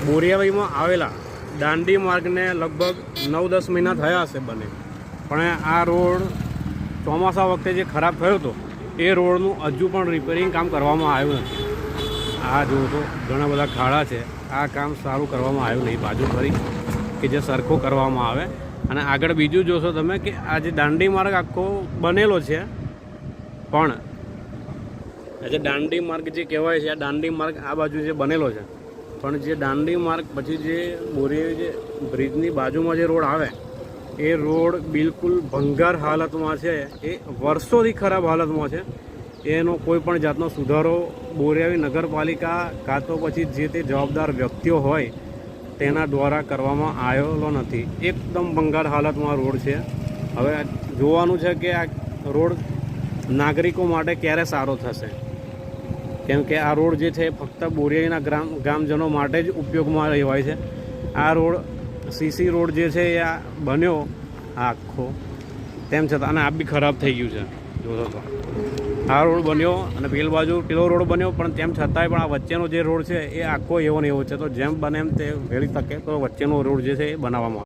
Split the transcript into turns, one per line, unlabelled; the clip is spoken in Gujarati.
બોરિયાવીમાં આવેલા દાંડી માર્ગને લગભગ 9-10 મહિના થયા હશે બને, પણ આ રોડ ચોમાસા વખતે જે ખરાબ થયો હતો એ રોડનું હજુ પણ રિપેરિંગ કામ કરવામાં આવ્યું નથી. આ જો તો ઘણા બધા ખાડા છે, આ કામ સારું કરવામાં આવ્યું નહીં બાજુ ફરી કે જે સરખો કરવામાં આવે. અને આગળ બીજું જોશો તમે કે આ જે દાંડી માર્ગ આખો બનેલો છે, પણ આ જે દાંડી માર્ગ જે કહેવાય છે, આ દાંડી માર્ગ આ બાજુ જે બનેલો છે, પણ જે દાંડી માર્ગ પછી જે બોરિયાવી જે બ્રિજની બાજુમાં જે રોડ આવે એ રોડ બિલકુલ ભંગાર હાલતમાં છે, એ વર્ષોથી ખરાબ હાલતમાં છે. એનો કોઈ પણ જાતનો સુધારો બોરિયાવી નગરપાલિકા કાં તો પછી જે તે જવાબદાર વ્યક્તિઓ હોય તેના દ્વારા કરવામાં આવેલો નથી. એકદમ ભંગાર હાલતમાં રોડ છે. હવે જોવાનું છે કે આ રોડ નાગરિકો માટે ક્યારે સારો થશે, કેમ કે આ રોડ જે છે ફક્ત બોરિયાવીના ગામજનો માટે જ ઉપયોગમાં લેવાય છે. આ રોડ સીસી રોડ જે છે એ આ બન્યો આખો, તેમ છતાં અને આ બી ખરાબ થઈ ગયું છે. જોશો તો આ રોડ બન્યો અને પેલ બાજુ પેલો રોડ બન્યો, પણ તેમ છતાંય પણ આ વચ્ચેનો જે રોડ છે એ આખો એવો ને એવો છે. તો જેમ બને એમ તે વહેલી તકે તો વચ્ચેનો રોડ જે છે એ બનાવવામાં